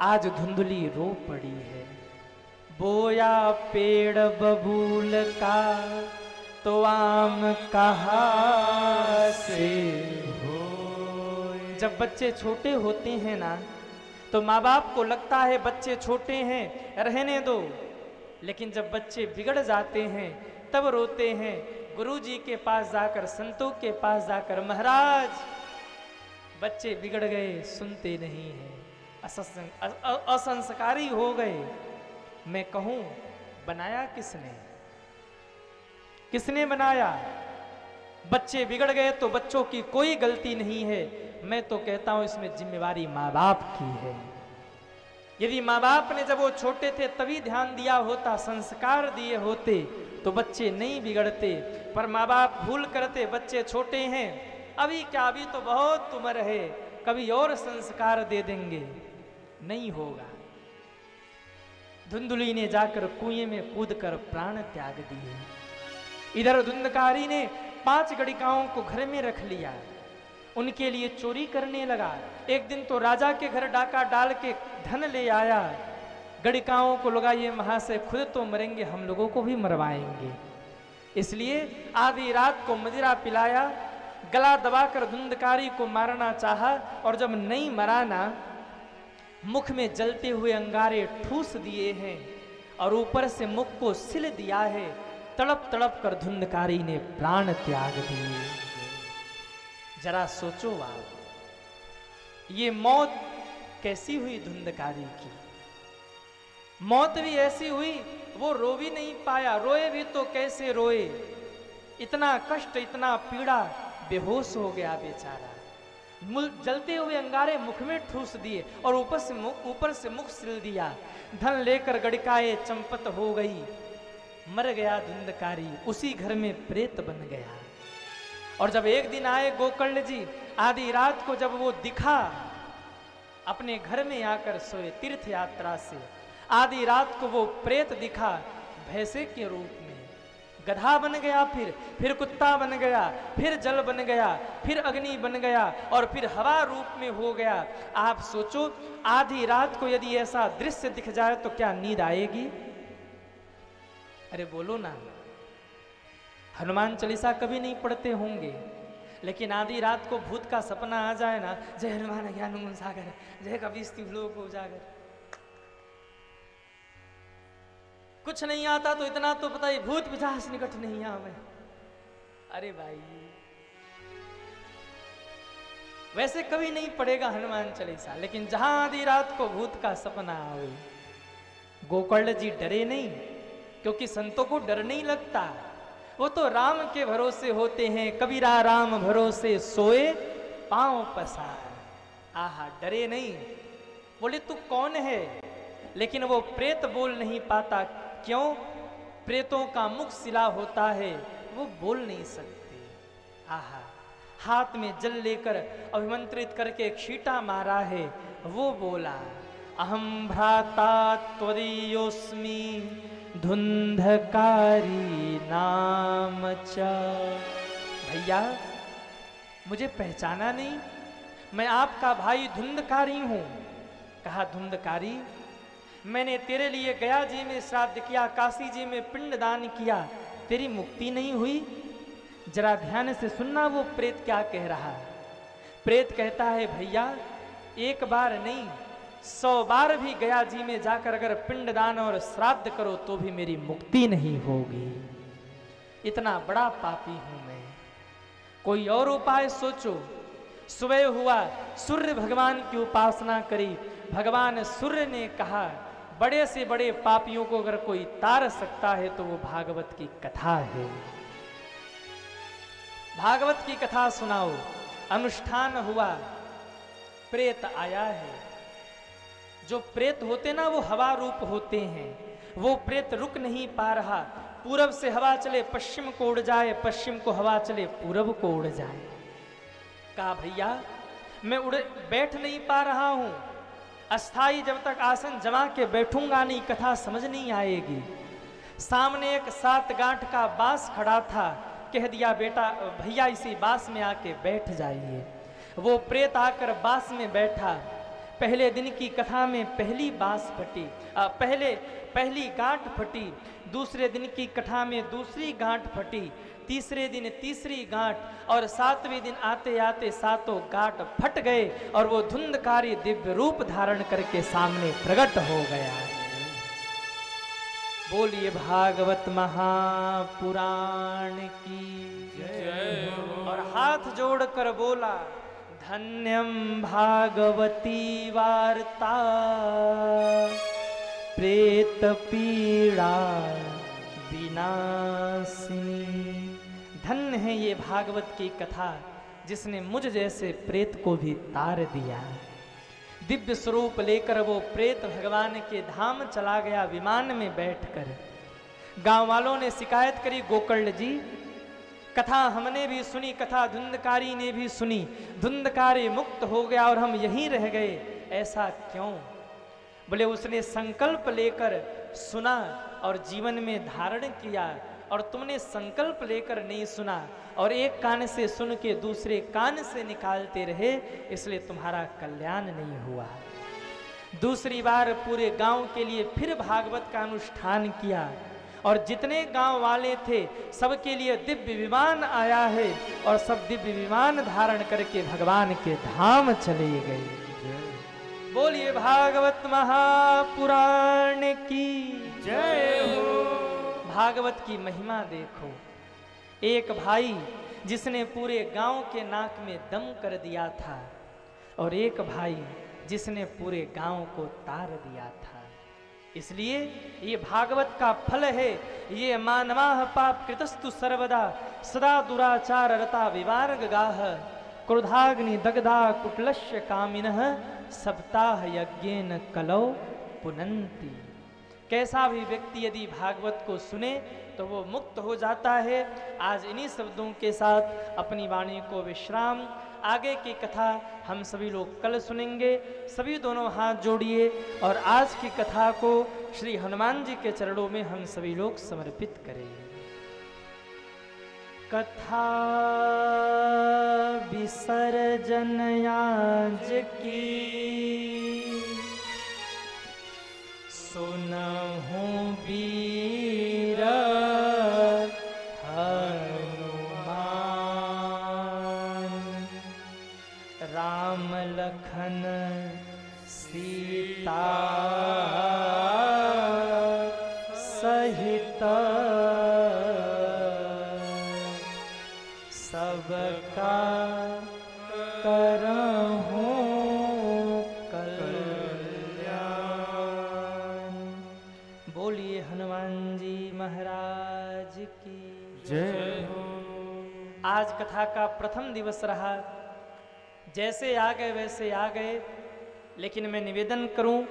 आज धुंधली रो पड़ी है। बोया पेड़ बबूल का तो आम कहाँ से हो। जब बच्चे छोटे होते हैं ना तो माँ बाप को लगता है बच्चे छोटे हैं रहने दो, लेकिन जब बच्चे बिगड़ जाते हैं तब रोते हैं। गुरु जी के पास जाकर, संतों के पास जाकर, महाराज बच्चे बिगड़ गए, सुनते नहीं हैं, असंस्कारी हो गए। मैं कहूं बनाया किसने? किसने बनाया? बच्चे बिगड़ गए तो बच्चों की कोई गलती नहीं है। मैं तो कहता हूं इसमें जिम्मेवारी माँ बाप की है। यदि माँ बाप ने जब वो छोटे थे तभी ध्यान दिया होता, संस्कार दिए होते तो बच्चे नहीं बिगड़ते। पर माँ बाप भूल करते, बच्चे छोटे हैं, अभी क्या, अभी तो बहुत उम्र है, कभी और संस्कार दे देंगे, नहीं होगा। धुंधली ने जाकर कुएं में कूदकर प्राण त्याग दिए। इधर धुंधकारी ने 5 गणिकाओं को घर में रख लिया, उनके लिए चोरी करने लगा। एक दिन तो राजा के घर डाका डाल के धन ले आया। गणिकाओं को लगा ये महाशय खुद तो मरेंगे, हम लोगों को भी मरवाएंगे, इसलिए आधी रात को मदिरा पिलाया, गला दबाकर धुंधकारी को मारना चाहा, और जब नहीं मरा ना, मुख में जलते हुए अंगारे ठूस दिए हैं और ऊपर से मुख को सिल दिया है। तड़प तड़प कर धुंधकारी ने प्राण त्याग दिए। जरा सोचो आप, ये मौत कैसी हुई धुंधकारी की? मौत भी ऐसी हुई, वो रो भी नहीं पाया, रोए भी तो कैसे रोए, इतना कष्ट, इतना पीड़ा, बेहोश हो गया बेचारा। जलते हुए अंगारे मुख में ठूस दिए और ऊपर से मुख सिल दिया। धन लेकर गड़िकाए चंपत हो गई, मर गया धुंधकारी, उसी घर में प्रेत बन गया। और जब एक दिन आए गोकर्ण जी, आधी रात को जब वो दिखा, अपने घर में आकर सोए तीर्थ यात्रा से, आधी रात को वो प्रेत दिखा भैंसे के रूप में, गधा बन गया, फिर कुत्ता बन गया, फिर जल बन गया, फिर अग्नि बन गया और फिर हवा रूप में हो गया। आप सोचो, आधी रात को यदि ऐसा दृश्य दिख जाए तो क्या नींद आएगी? अरे बोलो ना। हनुमान चालीसा कभी नहीं पढ़ते होंगे, लेकिन आधी रात को भूत का सपना आ जाए ना, जय हनुमान ज्ञान गुण सागर, जय कपीस लोक उजागर, कुछ नहीं आता तो इतना तो पता ही, भूत पिशाच निकट नहीं आवे। अरे भाई, वैसे कभी नहीं पड़ेगा हनुमान चालीसा, लेकिन जहां आधी रात को भूत का सपना आवे, गोकर्ण जी डरे नहीं, क्योंकि संतों को डर नहीं लगता, वो तो राम के भरोसे होते हैं। कबीरा राम भरोसे सोए पांव पसार, आहा, डरे नहीं। बोले तू कौन है? लेकिन वो प्रेत बोल नहीं पाता। क्यों? प्रेतों का मुख सिला होता है, वो बोल नहीं सकते। आहा, हाथ में जल लेकर अभिमंत्रित करके एक छींटा मारा है, वो बोला, अहम भ्राता त्वदीयोस्मि धुंधकारी नाम च। भैया, मुझे पहचाना नहीं? मैं आपका भाई धुंधकारी हूं। कहा, धुंधकारी, मैंने तेरे लिए गया जी में श्राद्ध किया, काशी जी में पिंड दान किया, तेरी मुक्ति नहीं हुई? जरा ध्यान से सुनना वो प्रेत क्या कह रहा है। प्रेत कहता है, भैया एक बार नहीं 100 बार भी गया जी में जाकर अगर पिंड दान और श्राद्ध करो तो भी मेरी मुक्ति नहीं होगी। इतना बड़ा पापी हूं मैं, कोई और उपाय सोचो। सुबह हुआ, सूर्य भगवान की उपासना करी। भगवान सूर्य ने कहा, बड़े से बड़े पापियों को अगर कोई तार सकता है तो वो भागवत की कथा है। भागवत की कथा सुनाओ। अनुष्ठान हुआ, प्रेत आया है। जो प्रेत होते ना वो हवा रूप होते हैं। वो प्रेत रुक नहीं पा रहा, पूरब से हवा चले पश्चिम को उड़ जाए, पश्चिम को हवा चले पूरब को उड़ जाए। कहा, भैया मैं बैठ नहीं पा रहा हूं, अस्थाई जब तक आसन जमा के बैठूंगा नहीं कथा समझ नहीं आएगी। सामने एक 7 गांठ का बांस खड़ा था, कह दिया, बेटा भैया इसी बांस में आके बैठ जाइए। वो प्रेत आकर बांस में बैठा। पहले दिन की कथा में पहली बांस फटी, पहली गांठ फटी, दूसरे दिन की कथा में दूसरी गांठ फटी, तीसरे दिन तीसरी गांठ और सातवें दिन आते आते सातों गांठ फट गए और वो धुंधकारी दिव्य रूप धारण करके सामने प्रकट हो गया। बोलिए भागवत महापुराण की जय। और हाथ जोड़कर बोला, धन्यम भागवती वार्ता प्रेत पीड़ा विनाशिनी। धन्य है ये भागवत की कथा जिसने मुझ जैसे प्रेत को भी तार दिया। दिव्य स्वरूप लेकर वो प्रेत भगवान के धाम चला गया विमान में बैठकर। गांव वालों ने शिकायत करी, गोकर्ण जी कथा हमने भी सुनी, कथा धुंधकारी ने भी सुनी, धुंधकारी मुक्त हो गया और हम यहीं रह गए, ऐसा क्यों? बोले उसने संकल्प लेकर सुना और जीवन में धारण किया, और तुमने संकल्प लेकर नहीं सुना और एक कान से सुन के दूसरे कान से निकालते रहे, इसलिए तुम्हारा कल्याण नहीं हुआ। दूसरी बार पूरे गांव के लिए फिर भागवत का अनुष्ठान किया और जितने गांव वाले थे सबके लिए दिव्य विमान आया है और सब दिव्य विमान धारण करके भगवान के धाम चले गए। बोलिए भागवत महापुराण की जय हो। भागवत की महिमा देखो। एक भाई जिसने पूरे गांव के नाक में दम कर दिया था और एक भाई जिसने पूरे गांव को तार दिया था। इसलिए ये भागवत का फल है। ये मानवाः पाप कृतस्तु सर्वदा सदा दुराचार रता विवार्ग गाह क्रोधाग्नि दग्धा कुटलस्य कामिनः सप्ताह यज्ञेन कलौ पुनन्ति। कैसा भी व्यक्ति यदि भागवत को सुने तो वो मुक्त हो जाता है। आज इन्हीं शब्दों के साथ अपनी वाणी को विश्राम, आगे की कथा हम सभी लोग कल सुनेंगे। सभी दोनों हाथ जोड़िए और आज की कथा को श्री हनुमान जी के चरणों में हम सभी लोग समर्पित करें। कथा विसर्जन आज की सुनहु वीर हनुमान। राम लखन सीता सहित सबका करहूं हनुमान जी महाराज की जय हो। आज कथा का प्रथम दिवस रहा। जैसे आ गए वैसे आ गए, लेकिन मैं निवेदन करूं